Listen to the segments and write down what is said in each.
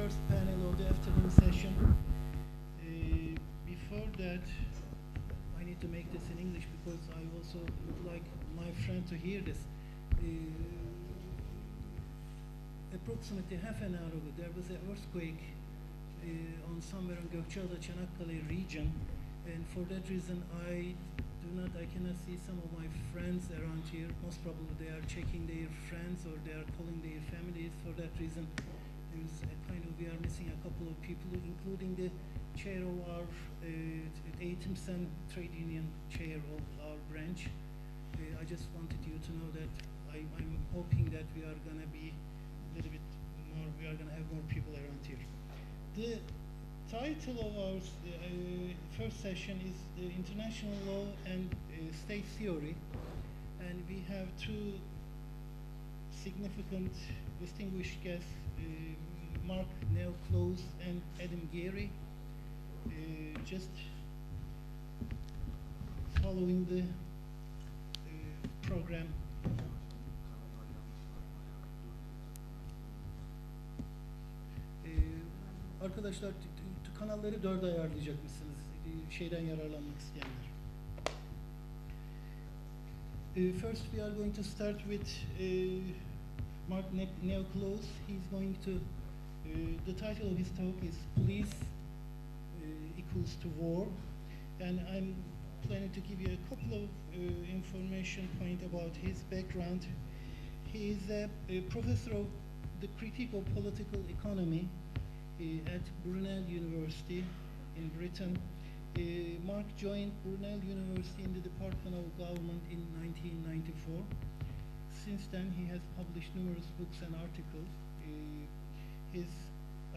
first panel of the afternoon session. Before that, I need to make this in English because I also would like my friend to hear this. Approximately half an hour ago, there was an earthquake on somewhere in Gökçeada-Çanakkale region, and for that reason, I cannot see some of my friends around here. Most probably they are checking their friends or they are calling their families. For that reason, there's a we are missing a couple of people, including the chair of our Eğitimsen Trade Union chair of our branch. I just wanted you to know that I'm hoping that we are going to be a little bit more, we are going to have more people around here. The title of our first session is International Law and State Theory, and we have two significant distinguished guests, Mark Neoclose and Adam Geary. Just following the program. Arkadaşlar kanalları 4'e ayarlayacak mısınız? Şeyden yararlanmak isteyenler. First we are going to start with Mark Neoclose. He's going to, the title of his talk is Police Equals to War. And I'm planning to give you a couple of information points about his background. He is a professor of the critique of political economy at Brunel University in Britain. Mark joined Brunel University in the Department of Government in 1994. Since then, he has published numerous books and articles.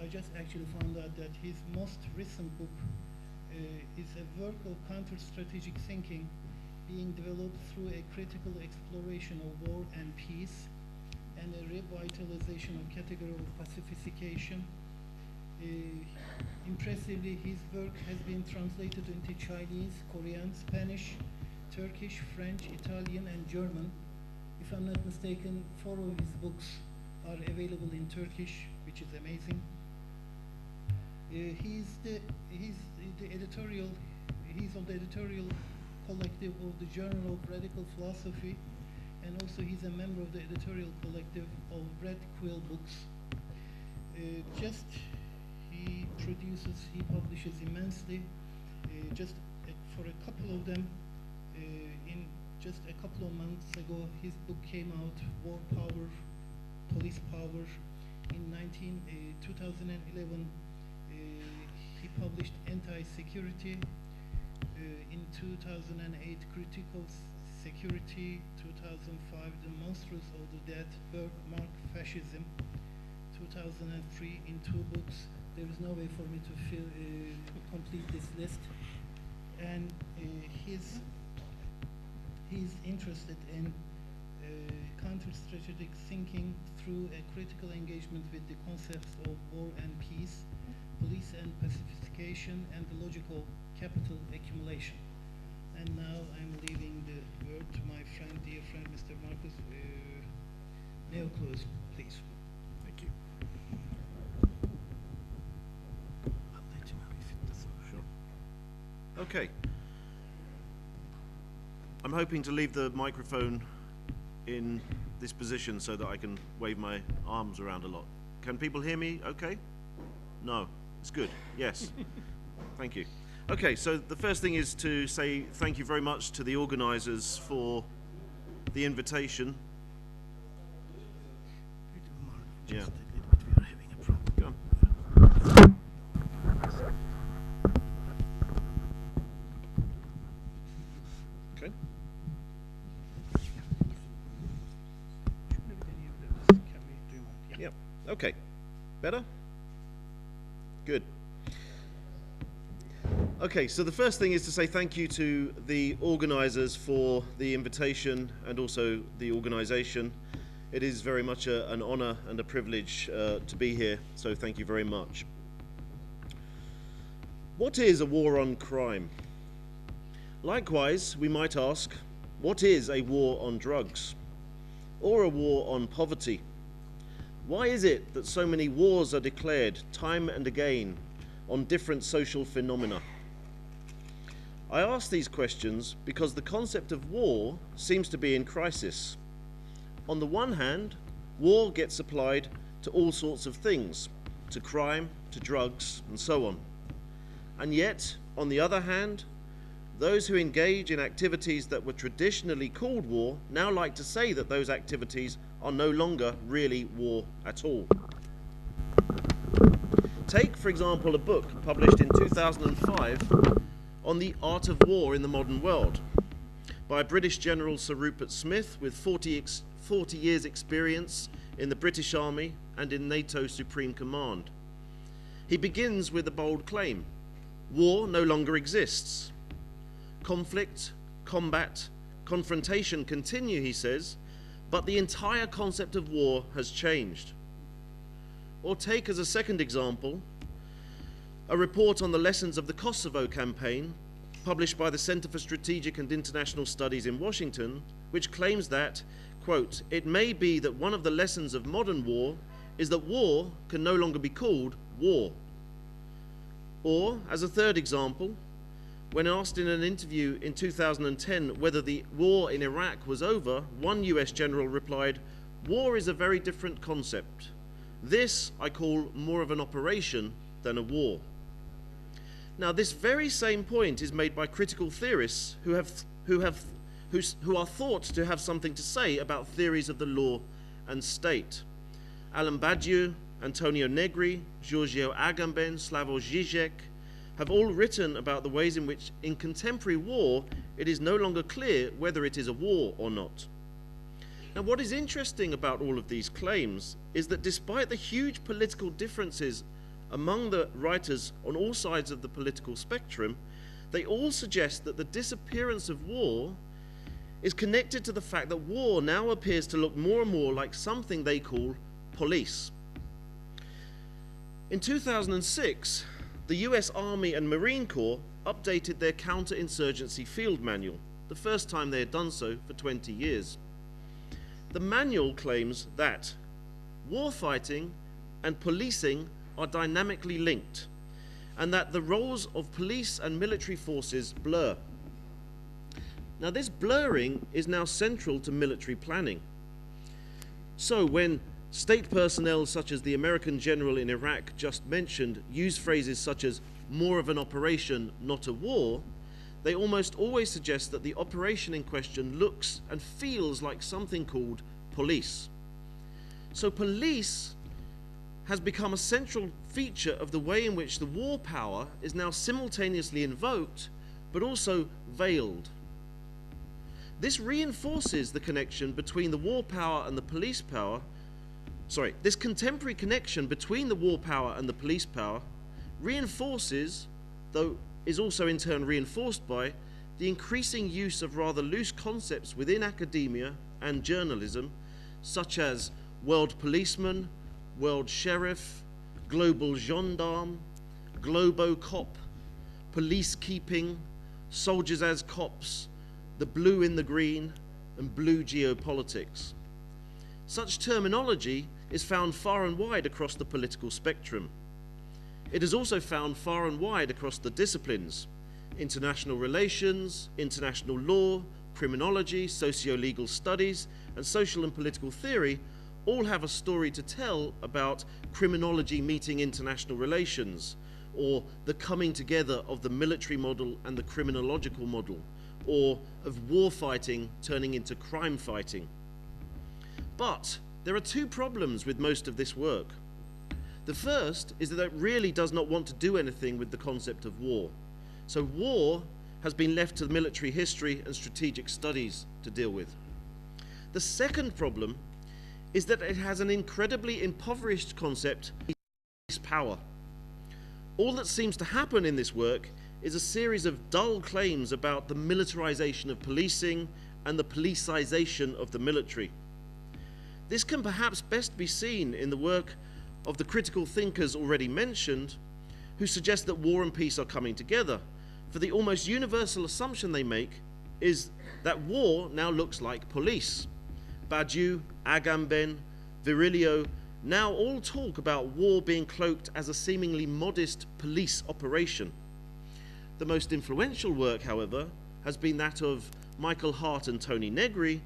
I just actually found out that his most recent book is a work of counter-strategic thinking being developed through a critical exploration of war and peace and a revitalization of categorical pacification. Impressively, his work has been translated into Chinese, Korean, Spanish, Turkish, French, Italian, and German. If I'm not mistaken, 4 of his books are available in Turkish, which is amazing. He's on the editorial collective of the Journal of Radical Philosophy, and also he's a member of the editorial collective of Red Quill Books. He publishes immensely. Just for a couple of them, in just a couple of months ago, his book came out, War Power, Police Power. In 2011, he published Anti-Security. In 2008, Critical Security. 2005, The Monsters of the Dead, Mark Fascism. 2003, in 2 books. There is no way for me to complete this list. And he's interested in counter-strategic thinking through a critical engagement with the concepts of war and peace, police and pacification, and the logical capital accumulation. And now I'm leaving the word to my friend, dear friend, Mr. Marcus Neoclose, please. Thank you. Okay. I'm hoping to leave the microphone in this position so that I can wave my arms around a lot. Can people hear me okay? No, it's good, yes. Thank you. Okay, so the first thing is to say thank you very much to the organizers for the invitation. Yeah. Go on. Okay. Yep. Okay. Better? Good. Okay, so the first thing is to say thank you to the organizers for the invitation and also the organization. It is very much an honor and a privilege to be here, so thank you very much. What is a war on crime? Likewise, we might ask, what is a war on drugs? Or a war on poverty? Why is it that so many wars are declared time and again on different social phenomena? I ask these questions because the concept of war seems to be in crisis. On the one hand, war gets applied to all sorts of things, to crime, to drugs, and so on. And yet, on the other hand, those who engage in activities that were traditionally called war now like to say that those activities are no longer really war at all. Take, for example, a book published in 2005 on the art of war in the modern world by British General Sir Rupert Smith with 40 years experience in the British Army and in NATO Supreme Command. He begins with a bold claim: war no longer exists. Conflict, combat, confrontation continue, he says, but the entire concept of war has changed. Or take as a second example a report on the lessons of the Kosovo campaign published by the Center for Strategic and International Studies in Washington, which claims that, quote, "It may be that one of the lessons of modern war is that war can no longer be called war." Or, as a third example, when asked in an interview in 2010 whether the war in Iraq was over, one US general replied, "War is a very different concept. This I call more of an operation than a war." Now, this very same point is made by critical theorists who are thought to have something to say about theories of the law and state. Alan Badiou, Antonio Negri, Giorgio Agamben, Slavoj Žižek have all written about the ways in which, in contemporary war, it is no longer clear whether it is a war or not. Now, what is interesting about all of these claims is that despite the huge political differences among the writers on all sides of the political spectrum, they all suggest that the disappearance of war is connected to the fact that war now appears to look more and more like something they call police. In 2006, the US Army and Marine Corps updated their counterinsurgency field manual, the first time they had done so for 20 years. The manual claims that warfighting and policing are dynamically linked, and that the roles of police and military forces blur. Now, this blurring is now central to military planning. So when state personnel such as the American general in Iraq just mentioned use phrases such as more of an operation, not a war, they almost always suggest that the operation in question looks and feels like something called police. So police has become a central feature of the way in which the war power is now simultaneously invoked, but also veiled. This reinforces the connection between the war power and the police power. This contemporary connection between the war power and the police power reinforces, though is also in turn reinforced by, the increasing use of rather loose concepts within academia and journalism, such as world policeman, world sheriff, global gendarme, globo cop, police keeping, soldiers as cops, the blue in the green, and blue geopolitics. Such terminology is found far and wide across the political spectrum. It is also found far and wide across the disciplines: international relations, international law, criminology, socio-legal studies, and social and political theory all have a story to tell about criminology meeting international relations, or the coming together of the military model and the criminological model, or of war fighting turning into crime fighting. But there are two problems with most of this work. The first is that it really does not want to do anything with the concept of war. So war has been left to military history and strategic studies to deal with. The second problem is that it has an incredibly impoverished concept of power. All that seems to happen in this work is a series of dull claims about the militarization of policing and the policization of the military. This can perhaps best be seen in the work of the critical thinkers already mentioned, who suggest that war and peace are coming together, for the almost universal assumption they make is that war now looks like police. Badiou, Agamben, Virilio, now all talk about war being cloaked as a seemingly modest police operation. The most influential work, however, has been that of Michael Hart and Tony Negri,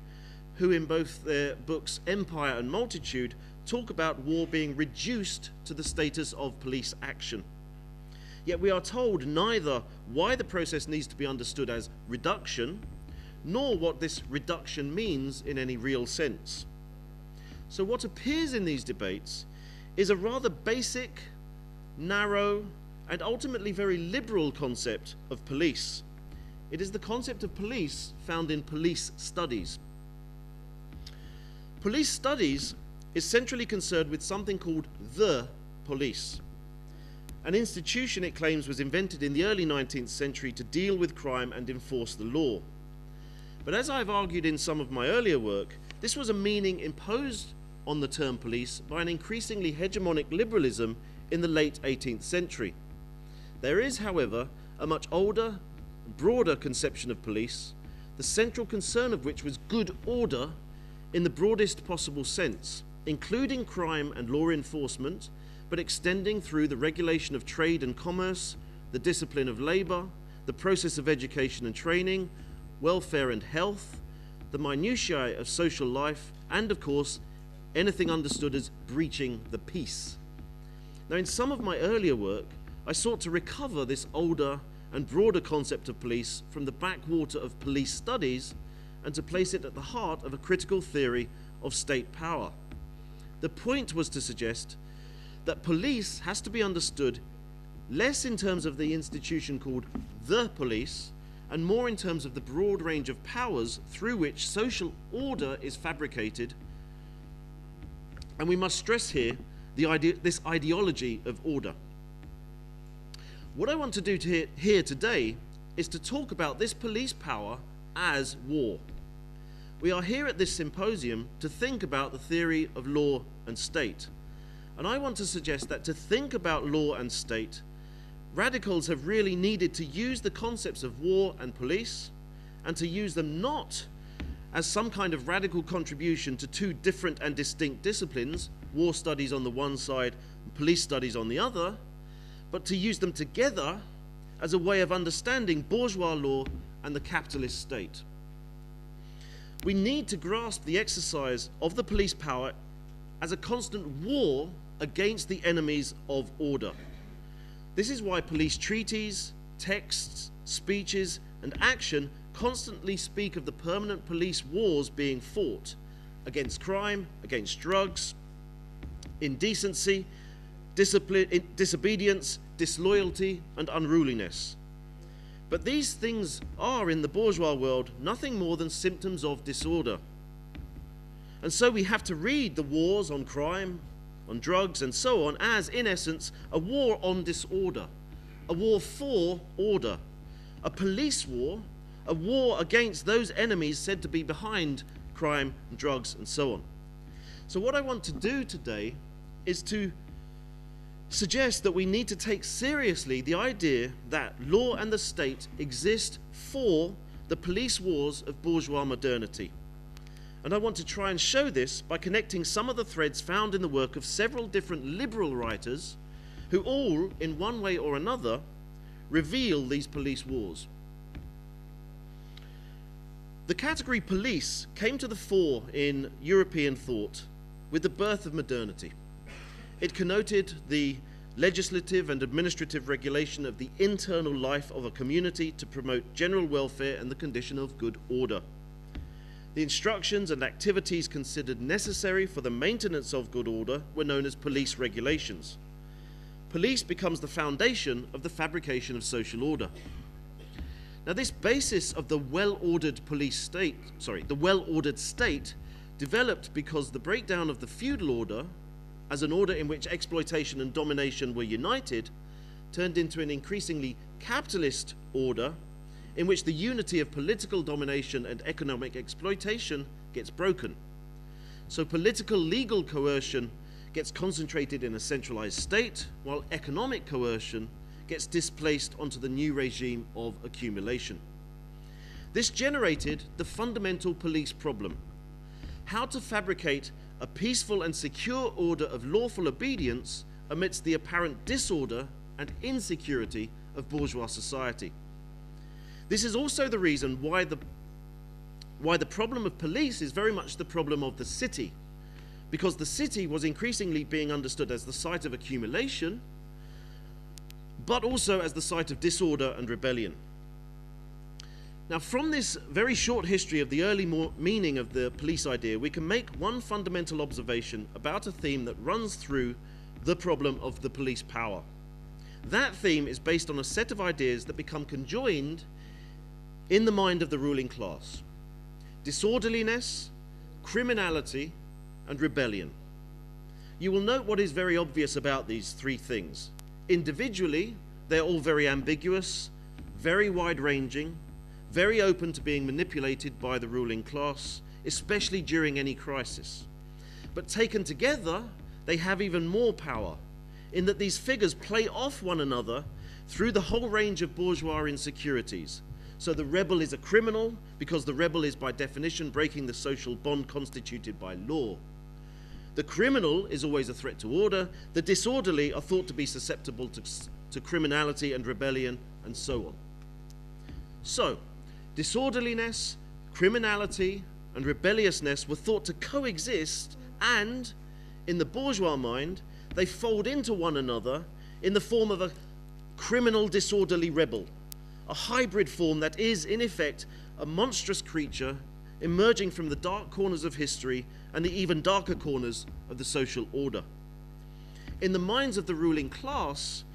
who in both their books Empire and Multitude talk about war being reduced to the status of police action. Yet we are told neither why the process needs to be understood as reduction, nor what this reduction means in any real sense. So what appears in these debates is a rather basic, narrow, and ultimately very liberal concept of police. It is the concept of police found in police studies. Police studies is centrally concerned with something called the police. An institution it claims was invented in the early 19th century to deal with crime and enforce the law. But as I've argued in some of my earlier work, this was a meaning imposed on the term police by an increasingly hegemonic liberalism in the late 18th century. There is, however, a much older, broader conception of police, the central concern of which was good order in the broadest possible sense, including crime and law enforcement, but extending through the regulation of trade and commerce, the discipline of labor, the process of education and training, welfare and health, the minutiae of social life, and of course, anything understood as breaching the peace. Now, in some of my earlier work, I sought to recover this older and broader concept of police from the backwater of police studies and to place it at the heart of a critical theory of state power. The point was to suggest that police has to be understood less in terms of the institution called the police and more in terms of the broad range of powers through which social order is fabricated. And we must stress here this ideology of order. What I want to do here today is to talk about this police power as war. We are here at this symposium to think about the theory of law and state. And I want to suggest that to think about law and state, radicals have really needed to use the concepts of war and police, and to use them not as some kind of radical contribution to two different and distinct disciplines, war studies on the one side and police studies on the other, but to use them together as a way of understanding bourgeois law and the capitalist state. We need to grasp the exercise of the police power as a constant war against the enemies of order. This is why police treaties, texts, speeches, and action constantly speak of the permanent police wars being fought against crime, against drugs, indecency, disobedience, disloyalty, and unruliness. But these things are, in the bourgeois world, nothing more than symptoms of disorder. And so we have to read the wars on crime, on drugs, and so on as, in essence, a war on disorder, a war for order, a police war, a war against those enemies said to be behind crime, drugs, and so on. So what I want to do today is to suggest that we need to take seriously the idea that law and the state exist for the police wars of bourgeois modernity. And I want to try and show this by connecting some of the threads found in the work of several different liberal writers who all, in one way or another, reveal these police wars. The category police came to the fore in European thought with the birth of modernity. It connoted the legislative and administrative regulation of the internal life of a community to promote general welfare and the condition of good order. The instructions and activities considered necessary for the maintenance of good order were known as police regulations. Police becomes the foundation of the fabrication of social order. Now, this basis of the well-ordered state developed because the breakdown of the feudal order, as an order in which exploitation and domination were united, turned into an increasingly capitalist order in which the unity of political domination and economic exploitation gets broken. So political legal coercion gets concentrated in a centralized state, while economic coercion gets displaced onto the new regime of accumulation. This generated the fundamental police problem: how to fabricate a peaceful and secure order of lawful obedience amidst the apparent disorder and insecurity of bourgeois society. This is also the reason why the problem of police is very much the problem of the city, because the city was increasingly being understood as the site of accumulation, but also as the site of disorder and rebellion. Now, from this very short history of the early meaning of the police idea, we can make one fundamental observation about a theme that runs through the problem of the police power. That theme is based on a set of ideas that become conjoined in the mind of the ruling class: disorderliness, criminality, and rebellion. You will note what is very obvious about these three things. Individually, they're all very ambiguous, very wide-ranging, very open to being manipulated by the ruling class, especially during any crisis. But taken together, they have even more power, in that these figures play off one another through the whole range of bourgeois insecurities. So the rebel is a criminal because the rebel is by definition breaking the social bond constituted by law. The criminal is always a threat to order. The disorderly are thought to be susceptible to criminality and rebellion, and so on. So, disorderliness, criminality, and rebelliousness were thought to coexist, and, in the bourgeois mind, they fold into one another in the form of a criminal disorderly rebel, a hybrid form that is, in effect, a monstrous creature emerging from the dark corners of history and the even darker corners of the social order. In the minds of the ruling class,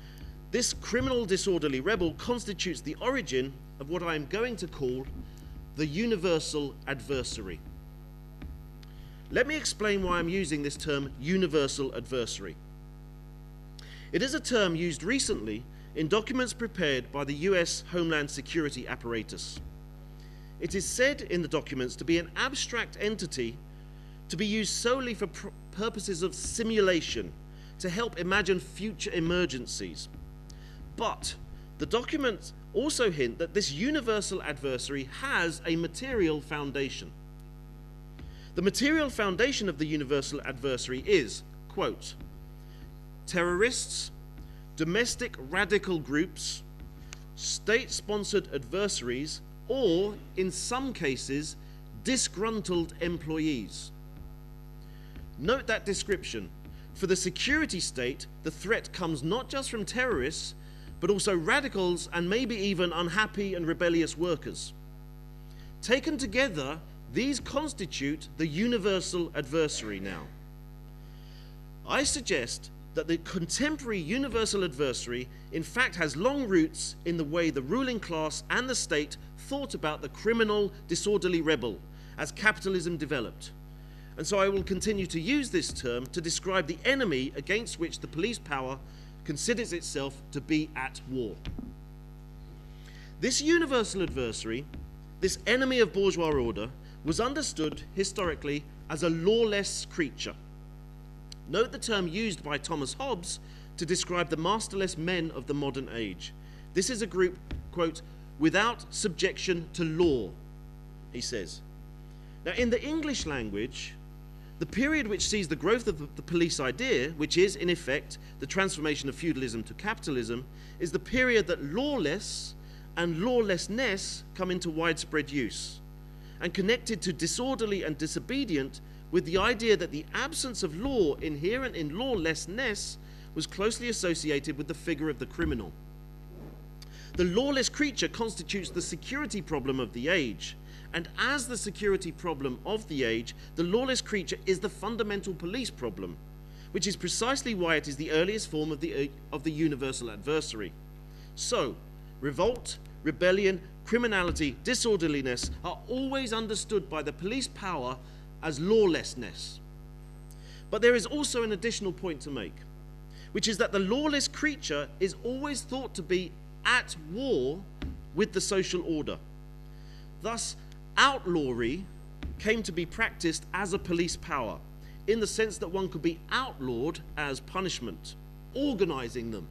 this criminal disorderly rebel constitutes the origin of what I am going to call the universal adversary. Let me explain why I'm using this term universal adversary. It is a term used recently in documents prepared by the US Homeland Security apparatus. It is said in the documents to be an abstract entity to be used solely for purposes of simulation, to help imagine future emergencies. But the documents also hint that this universal adversary has a material foundation. The material foundation of the universal adversary is, quote, terrorists, domestic radical groups, state-sponsored adversaries, or, in some cases, disgruntled employees. Note that description. For the security state, the threat comes not just from terrorists, but also radicals and maybe even unhappy and rebellious workers. Taken together, these constitute the universal adversary now. I suggest that the contemporary universal adversary in fact has long roots in the way the ruling class and the state thought about the criminal, disorderly rebel as capitalism developed. And so I will continue to use this term to describe the enemy against which the police power considers itself to be at war. This universal adversary, this enemy of bourgeois order, was understood historically as a lawless creature. Note the term used by Thomas Hobbes to describe the masterless men of the modern age. This is a group, quote, without subjection to law, he says. Now, in the English language, the period which sees the growth of the police idea, which is, in effect, the transformation of feudalism to capitalism, is the period that lawless and lawlessness come into widespread use, and connected to disorderly and disobedient with the idea that the absence of law inherent in lawlessness was closely associated with the figure of the criminal. The lawless creature constitutes the security problem of the age, and as the security problem of the age, the lawless creature is the fundamental police problem, which is precisely why it is the earliest form of the universal adversary. So, revolt, rebellion, criminality, disorderliness are always understood by the police power as lawlessness. But there is also an additional point to make, which is that the lawless creature is always thought to be at war with the social order. Thus, outlawry came to be practiced as a police power, in the sense that one could be outlawed as punishment, organizing them.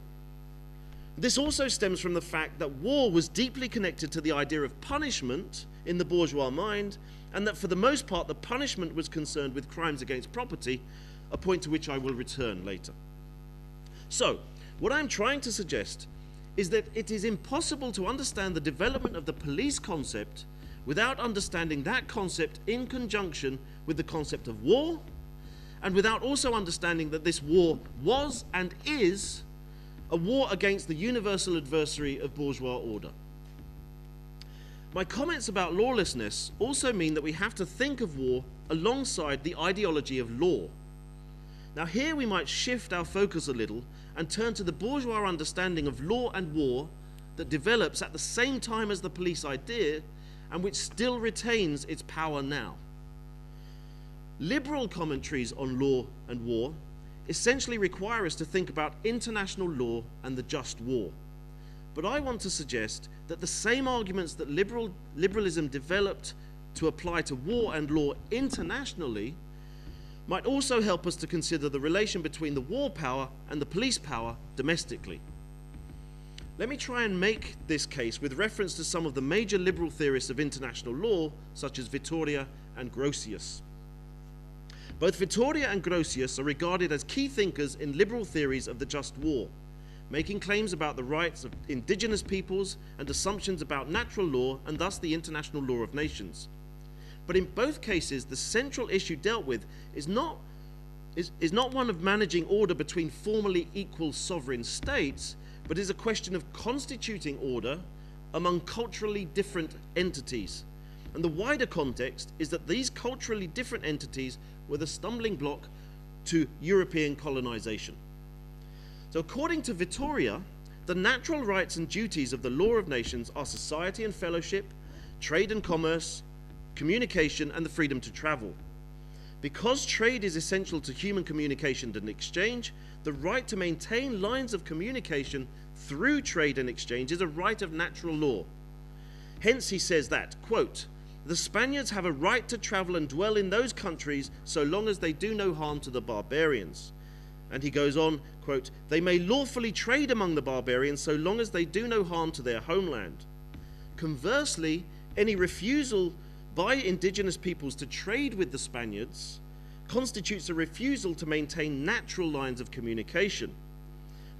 This also stems from the fact that war was deeply connected to the idea of punishment in the bourgeois mind, and that for the most part the punishment was concerned with crimes against property, a point to which I will return later. So, what I'm trying to suggest is that it is impossible to understand the development of the police concept without understanding that concept in conjunction with the concept of war, and without also understanding that this war was and is a war against the universal adversary of bourgeois order. My comments about lawlessness also mean that we have to think of war alongside the ideology of law. Now here we might shift our focus a little and turn to the bourgeois understanding of law and war that develops at the same time as the police idea and which still retains its power now. Liberal commentaries on law and war essentially require us to think about international law and the just war. But I want to suggest that the same arguments that liberalism developed to apply to war and law internationally might also help us to consider the relation between the war power and the police power domestically. Let me try and make this case with reference to some of the major liberal theorists of international law, such as Vittoria and Grotius. Both Vittoria and Grotius are regarded as key thinkers in liberal theories of the just war, making claims about the rights of indigenous peoples and assumptions about natural law and thus the international law of nations. But in both cases, the central issue dealt with is not one of managing order between formally equal sovereign states, but is a question of constituting order among culturally different entities. And the wider context is that these culturally different entities were the stumbling block to European colonization. So according to Vittoria, the natural rights and duties of the law of nations are society and fellowship, trade and commerce, communication, and the freedom to travel. Because trade is essential to human communication and exchange, the right to maintain lines of communication through trade and exchange is a right of natural law. Hence he says that, quote, "The Spaniards have a right to travel and dwell in those countries so long as they do no harm to the barbarians." And he goes on, quote, "They may lawfully trade among the barbarians so long as they do no harm to their homeland." Conversely, any refusal by indigenous peoples to trade with the Spaniards constitutes a refusal to maintain natural lines of communication.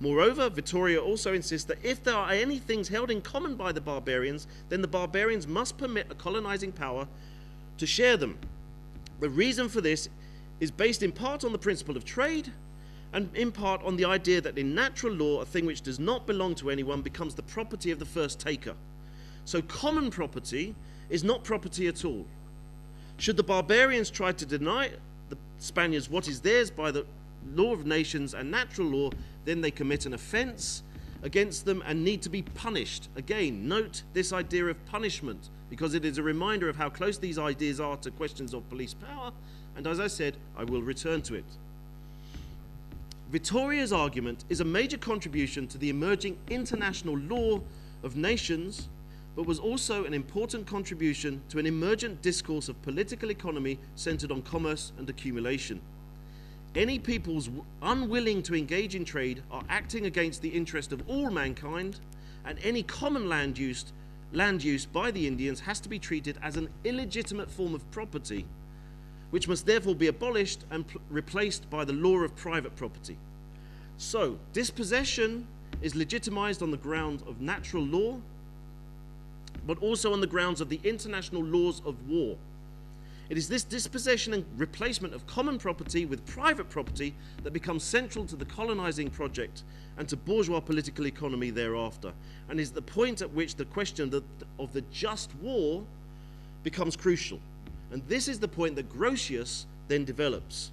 Moreover, Vittoria also insists that if there are any things held in common by the barbarians, then the barbarians must permit a colonizing power to share them. The reason for this is based in part on the principle of trade and in part on the idea that in natural law, a thing which does not belong to anyone becomes the property of the first taker. So common property is not property at all. Should the barbarians try to deny the Spaniards what is theirs by the law of nations and natural law, then they commit an offense against them and need to be punished. Again, note this idea of punishment, because it is a reminder of how close these ideas are to questions of police power, and as I said, I will return to it. Vittoria's argument is a major contribution to the emerging international law of nations, but was also an important contribution to an emergent discourse of political economy centered on commerce and accumulation. Any peoples unwilling to engage in trade are acting against the interest of all mankind, and any common land use by the Indians has to be treated as an illegitimate form of property, which must therefore be abolished and replaced by the law of private property. So, dispossession is legitimized on the ground of natural law, but also on the grounds of the international laws of war. It is this dispossession and replacement of common property with private property that becomes central to the colonizing project and to bourgeois political economy thereafter, and is the point at which the question of the just war becomes crucial. And this is the point that Grotius then develops.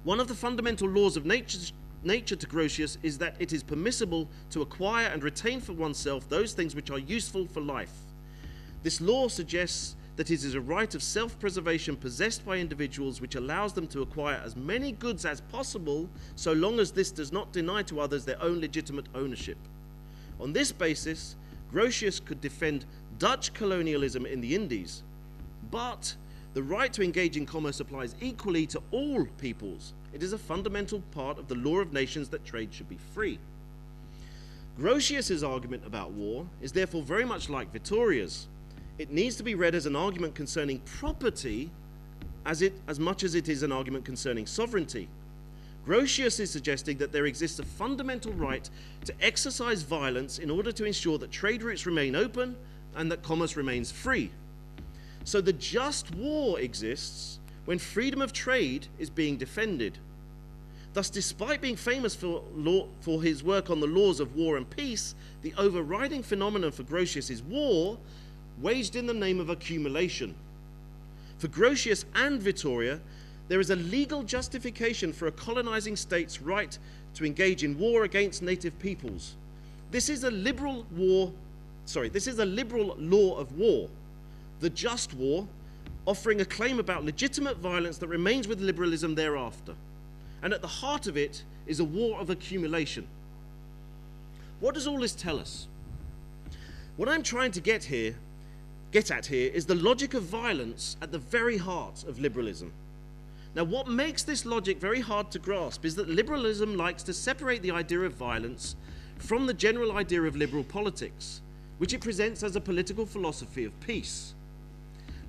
One of the fundamental laws of nature to Grotius is that it is permissible to acquire and retain for oneself those things which are useful for life. This law suggests that it is a right of self-preservation possessed by individuals which allows them to acquire as many goods as possible so long as this does not deny to others their own legitimate ownership. On this basis, Grotius could defend Dutch colonialism in the Indies, but the right to engage in commerce applies equally to all peoples. It is a fundamental part of the law of nations that trade should be free. Grotius's argument about war is therefore very much like Vittoria's. It needs to be read as an argument concerning property as much as it is an argument concerning sovereignty. Grotius is suggesting that there exists a fundamental right to exercise violence in order to ensure that trade routes remain open and that commerce remains free. So the just war exists when freedom of trade is being defended. Thus, despite being famous for his work on the laws of war and peace, the overriding phenomenon for Grotius is war waged in the name of accumulation. For Grotius and Vittoria, there is a legal justification for a colonizing state's right to engage in war against native peoples. This is a liberal law of war, the just war, offering a claim about legitimate violence that remains with liberalism thereafter. And at the heart of it is a war of accumulation. What does all this tell us? What I'm trying to get at here is the logic of violence at the very heart of liberalism. Now, what makes this logic very hard to grasp is that liberalism likes to separate the idea of violence from the general idea of liberal politics, which it presents as a political philosophy of peace.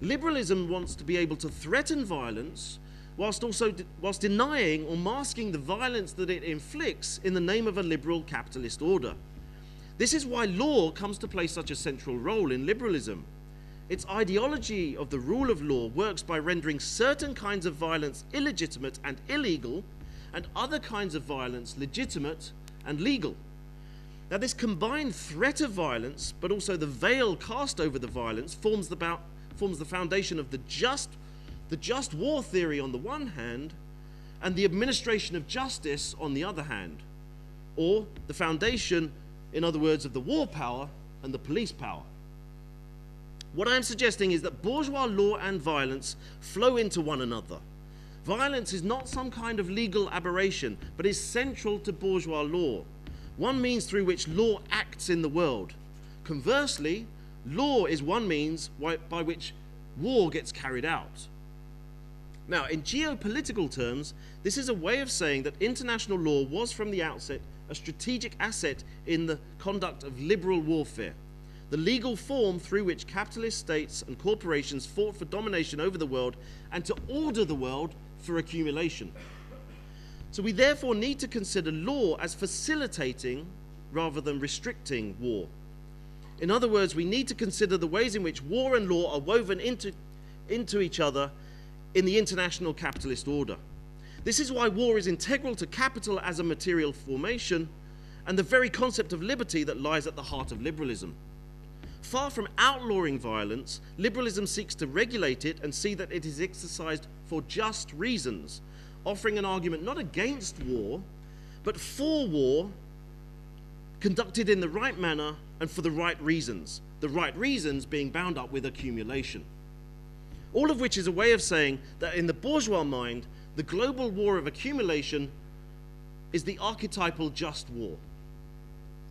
Liberalism wants to be able to threaten violence whilst denying or masking the violence that it inflicts in the name of a liberal capitalist order. This is why law comes to play such a central role in liberalism. Its ideology of the rule of law works by rendering certain kinds of violence illegitimate and illegal, and other kinds of violence legitimate and legal. Now, this combined threat of violence, but also the veil cast over the violence, forms the foundation of the just war theory on the one hand, and the administration of justice on the other hand, or the foundation, in other words, of the war power and the police power. What I am suggesting is that bourgeois law and violence flow into one another. Violence is not some kind of legal aberration, but is central to bourgeois law, one means through which law acts in the world. Conversely, law is one means by which war gets carried out. Now, in geopolitical terms, this is a way of saying that international law was from the outset a strategic asset in the conduct of liberal warfare, the legal form through which capitalist states and corporations fought for domination over the world and to order the world for accumulation. So we therefore need to consider law as facilitating rather than restricting war. In other words, we need to consider the ways in which war and law are woven into each other in the international capitalist order. This is why war is integral to capital as a material formation and the very concept of liberty that lies at the heart of liberalism. Far from outlawing violence, liberalism seeks to regulate it and see that it is exercised for just reasons, offering an argument not against war, but for war, conducted in the right manner and for the right reasons being bound up with accumulation. All of which is a way of saying that in the bourgeois mind, the global war of accumulation is the archetypal just war.